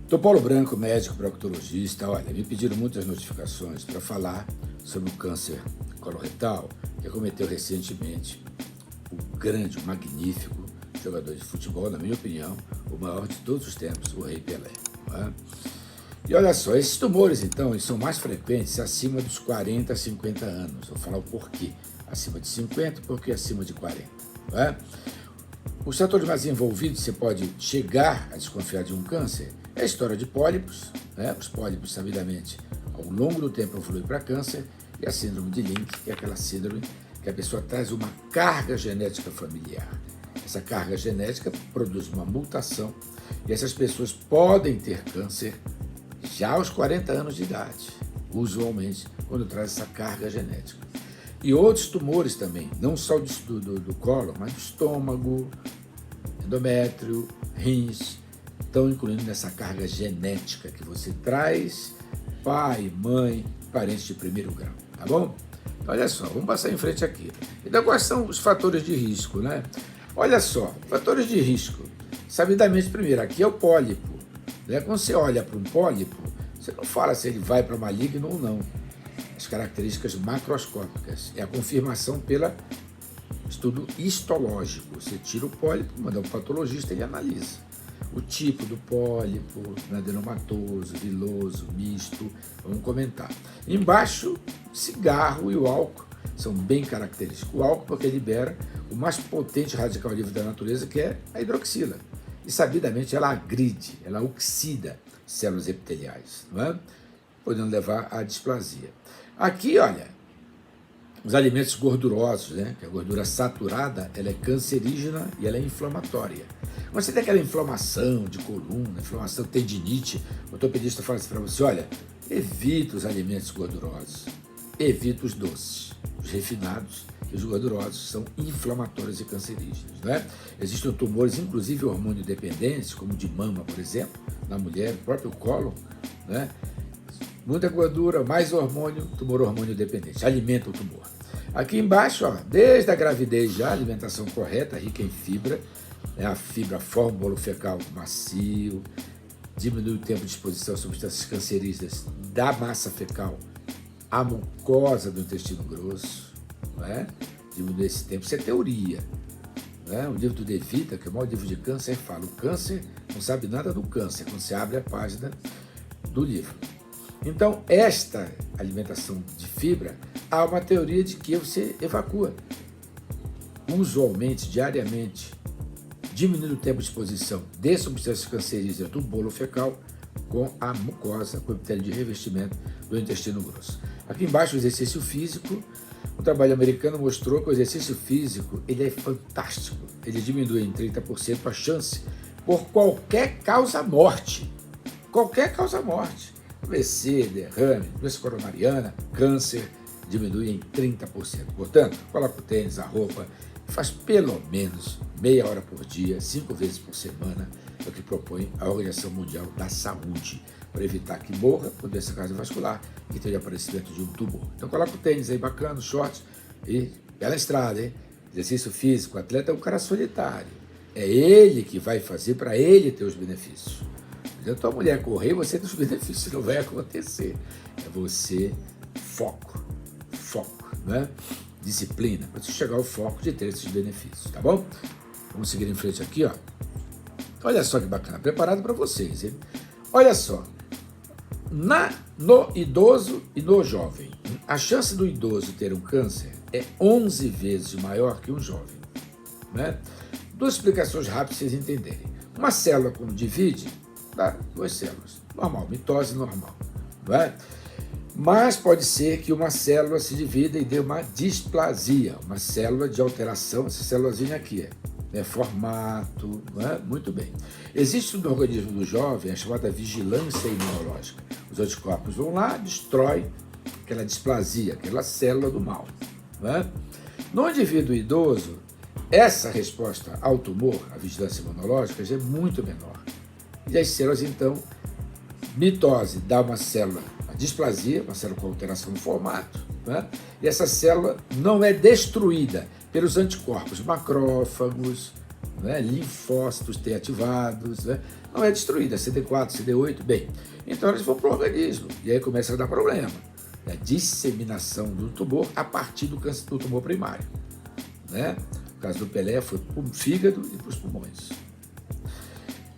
Dr. Paulo Branco, médico proctologista. Olha, me pediram muitas notificações para falar sobre o câncer coloretal que acometeu recentemente o grande, o magnífico jogador de futebol, na minha opinião, o maior de todos os tempos, o Rei Pelé. Não é? E olha só, esses tumores, então, eles são mais frequentes acima dos 40 a 50 anos. Vou falar o porquê. Acima de 50, porque acima de 40. Não é? Os fatores mais envolvidos, você pode chegar a desconfiar de um câncer, é a história de pólipos, né? Os pólipos, sabidamente, ao longo do tempo evoluem para câncer, e a síndrome de Lynch, que é aquela síndrome que a pessoa traz uma carga genética familiar. Essa carga genética produz uma mutação, e essas pessoas podem ter câncer já aos 40 anos de idade, usualmente, quando traz essa carga genética. E outros tumores também, não só do colo, mas do estômago, endométrio, rins, estão incluindo nessa carga genética que você traz, pai, mãe, parentes de primeiro grau, tá bom? Então, olha só, vamos passar em frente aqui. Então, quais são os fatores de risco, né? Olha só, fatores de risco. Sabidamente, primeiro, aqui é o pólipo. Né? Quando você olha para um pólipo, você não fala se ele vai para maligno ou não. As características macroscópicas. É a confirmação pelo estudo histológico. Você tira o pólipo, manda para o patologista e ele analisa. O tipo do pólipo, adenomatoso, viloso, misto, vamos comentar. Embaixo, cigarro e o álcool são bem característicos. O álcool porque libera o mais potente radical livre da natureza, que é a hidroxila. E sabidamente ela agride, ela oxida células epiteliais, não é? Podendo levar à displasia. Aqui, olha, os alimentos gordurosos, né? Que a gordura saturada, ela é cancerígena e ela é inflamatória. Quando você tem aquela inflamação de coluna, inflamação tendinite, o ortopedista fala assim para você, olha, evita os alimentos gordurosos, evita os doces, os refinados e os gordurosos são inflamatórios e cancerígenos, né? Existem tumores, inclusive hormônio dependentes, como de mama, por exemplo, na mulher, o próprio cólon, né? Muita gordura, mais hormônio, tumor hormônio dependente, alimenta o tumor. Aqui embaixo, ó, desde a gravidez já, alimentação correta, rica em fibra, né? A fibra forma o bolo fecal macio, diminui o tempo de exposição a substâncias cancerígenas da massa fecal, a mucosa do intestino grosso, não é? Diminui esse tempo, isso é teoria. Não é? O livro do De Vita, que é o maior livro de câncer, fala, o câncer não sabe nada do câncer, quando você abre a página do livro. Então, esta alimentação de fibra, há uma teoria de que você evacua, usualmente, diariamente, diminuindo o tempo de exposição de substâncias cancerígenas do bolo fecal com a mucosa, com o epitélio de revestimento do intestino grosso. Aqui embaixo, o exercício físico. O trabalho americano mostrou que o exercício físico ele é fantástico. Ele diminui em 30% a chance por qualquer causa-morte. Qualquer causa-morte. AVC, derrame, doença coronariana, câncer, diminui em 30%. Portanto, coloca o tênis, a roupa, faz pelo menos meia hora por dia, 5 vezes por semana, é o que propõe a Organização Mundial da Saúde, para evitar que morra por doença cardiovascular e tenha aparecimento de um tumor. Então coloca o tênis aí bacana, short e bela estrada, hein? Exercício físico, o atleta é um cara solitário. É ele que vai fazer para ele ter os benefícios. Então, tua mulher correr, você tem os benefícios, não vai acontecer. É você, foco, né? Disciplina, para você chegar ao foco de ter esses benefícios, tá bom? Vamos seguir em frente aqui, ó. Olha só que bacana, preparado para vocês, hein? Olha só, no idoso e no jovem, a chance do idoso ter um câncer é 11 vezes maior que um jovem, né? Duas explicações rápidas para vocês entenderem. Uma célula, quando divide, dá 2 células, normal, mitose normal, não é? Mas pode ser que uma célula se divida e dê uma displasia, uma célula de alteração, essa célulazinha aqui, formato, não é? Muito bem. Existe no organismo do jovem a chamada vigilância imunológica. Os anticorpos vão lá, destrói aquela displasia, aquela célula do mal, não é? No indivíduo idoso, essa resposta ao tumor, a vigilância imunológica, já é muito menor. E as células, então, mitose dá uma célula, a displasia, uma célula com alteração no formato, né? E essa célula não é destruída pelos anticorpos macrófagos, né? Linfócitos T ativados, né? Não é destruída, CD4, CD8, bem, então eles vão para o organismo, e aí começa a dar problema, a disseminação do tumor a partir do câncer do tumor primário, né? No caso do Pelé foi para o fígado e para os pulmões.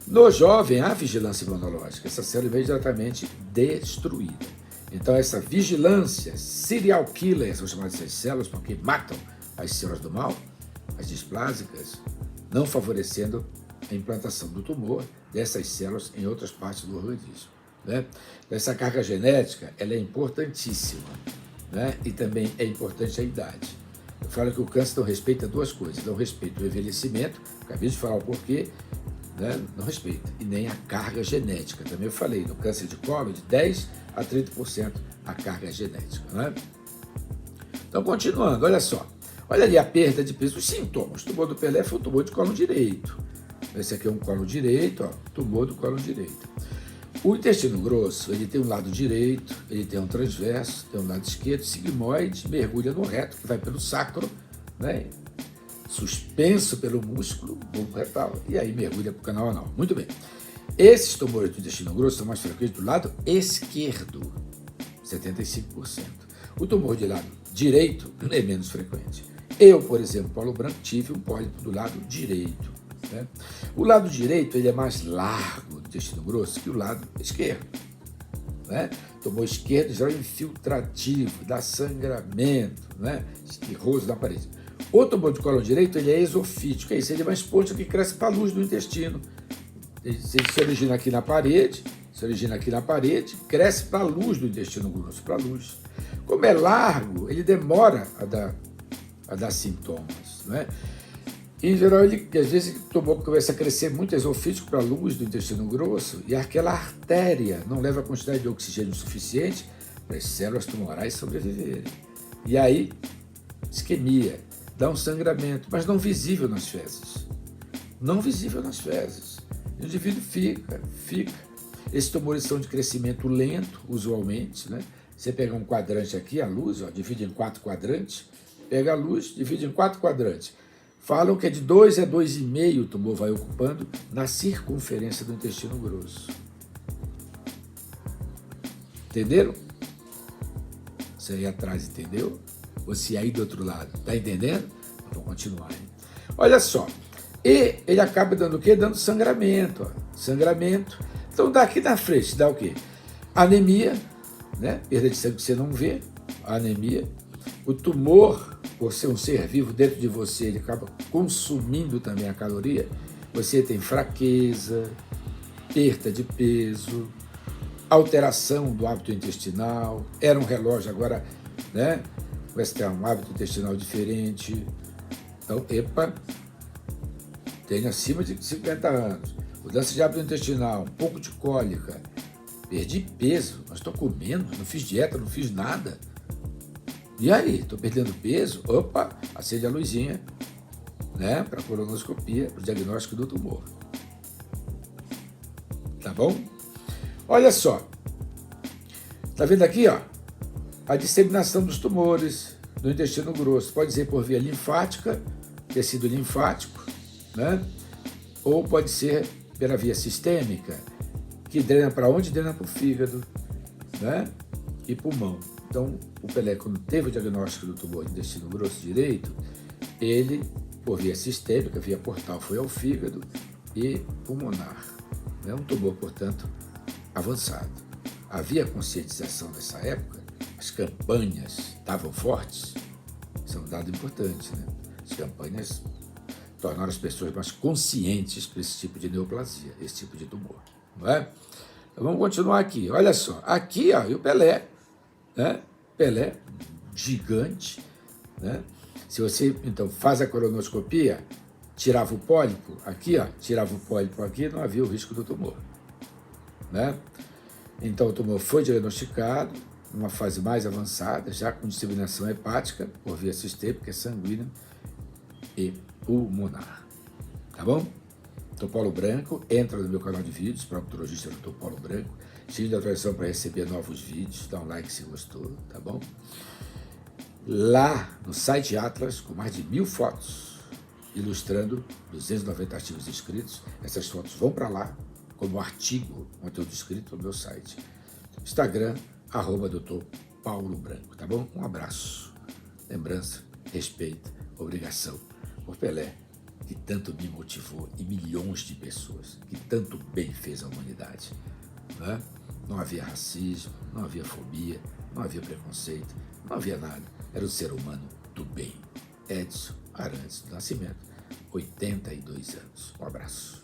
No jovem, há vigilância imunológica, essa célula é imediatamente destruída. Então, essa vigilância, serial killer, são chamadas essas células, porque matam as células do mal, as displásicas, não favorecendo a implantação do tumor dessas células em outras partes do organismo, né? Essa carga genética, ela é importantíssima, né? E também é importante a idade. Eu falo que o câncer não respeita duas coisas, não respeita o envelhecimento, acabei de falar o porquê, né? Não respeita, e nem a carga genética. Também eu falei, no câncer de colo, de 10% a 30% a carga genética, né? Então, continuando, olha só. Olha ali a perda de peso, os sintomas. O tumor do Pelé foi um tumor de colo direito. Esse aqui é um colo direito, ó, tumor do colo direito. O intestino grosso, ele tem um lado direito, ele tem um transverso, tem um lado esquerdo, sigmoide, mergulha no reto, que vai pelo sacro, né? Suspenso pelo músculo bulbo retal, e aí mergulha para o canal anal. Muito bem. Esses tumores do intestino grosso são mais frequentes do lado esquerdo, 75%. O tumor de lado direito é menos frequente. Eu, por exemplo, Paulo Branco, tive um pólipo do lado direito, né? O lado direito ele é mais largo do intestino grosso que o lado esquerdo, né? O tumor esquerdo já é infiltrativo, dá sangramento, né? Esquirroso na parede. O tumor de colo direito ele é esofítico, é isso, ele é uma esponja que cresce para a luz do intestino. Ele se origina aqui na parede, cresce para a luz do intestino grosso, para a luz. Como é largo, ele demora a dar sintomas, né? Em geral, às vezes o tumor começa a crescer muito esofítico para a luz do intestino grosso e aquela artéria não leva a quantidade de oxigênio suficiente para as células tumorais sobreviverem. E aí, isquemia, dá um sangramento, mas não visível nas fezes. Não visível nas fezes. E o indivíduo fica. Esses tumores são de crescimento lento, usualmente, né? Você pega um quadrante aqui, a luz, ó, divide em 4 quadrantes, pega a luz, divide em 4 quadrantes. Falam que é de 2 a 2,5 o tumor vai ocupando na circunferência do intestino grosso. Entenderam? Você aí atrás entendeu? Você aí do outro lado. Tá entendendo? Vamos continuar, hein? Olha só. E ele acaba dando o quê? Dando sangramento. Ó. Sangramento. Então daqui na frente dá o quê? Anemia, né? Perda de sangue que você não vê. Anemia. O tumor, por ser um ser vivo dentro de você, ele acaba consumindo também a caloria. Você tem fraqueza, perda de peso, alteração do hábito intestinal. Era um relógio, agora, né? Vai ter um hábito intestinal diferente. Então, tem acima de 50 anos. Mudança de hábito intestinal, um pouco de cólica. Perdi peso, mas estou comendo, não fiz dieta, não fiz nada. E aí, estou perdendo peso? Opa, acende a luzinha, né, para a colonoscopia, para o diagnóstico do tumor. Tá bom? Olha só. Tá vendo aqui, ó? A disseminação dos tumores do intestino grosso pode ser por via linfática, tecido linfático, né? Ou pode ser pela via sistêmica, que drena para onde? Drena para o fígado, né? E pulmão. Então, o Pelé, quando teve o diagnóstico do tumor do intestino grosso direito, ele, por via sistêmica, via portal, foi ao fígado e pulmonar. É um tumor, portanto, avançado. Havia conscientização nessa época, as campanhas estavam fortes, isso é um dado importante, né? As campanhas tornaram as pessoas mais conscientes para esse tipo de neoplasia, esse tipo de tumor, não é? Então, vamos continuar aqui, olha só, aqui, ó, e o Pelé, né? Pelé, gigante, né? Se você, então, faz a colonoscopia, tirava o pólipo aqui, ó, tirava o pólipo aqui, não havia o risco do tumor, né? Então, o tumor foi diagnosticado, numa fase mais avançada, já com disseminação hepática, por via sistêmica, sanguínea e pulmonar, tá bom? Dr. Paulo Branco, entra no meu canal de vídeos, proctologista Dr. Paulo Branco, siga da atualização para receber novos vídeos, dá um like se gostou, tá bom? Lá no site Atlas, com mais de 1000 fotos, ilustrando 290 artigos escritos. Essas fotos vão para lá como artigo, conteúdo escrito no meu site. Instagram, @Dr. Paulo Branco, tá bom? Um abraço. Lembrança, respeito, obrigação por Pelé, que tanto me motivou, e milhões de pessoas, que tanto bem fez à humanidade. Né? Não havia racismo, não havia fobia, não havia preconceito, não havia nada. Era o ser humano do bem. Edson Arantes do Nascimento, 82 anos. Um abraço.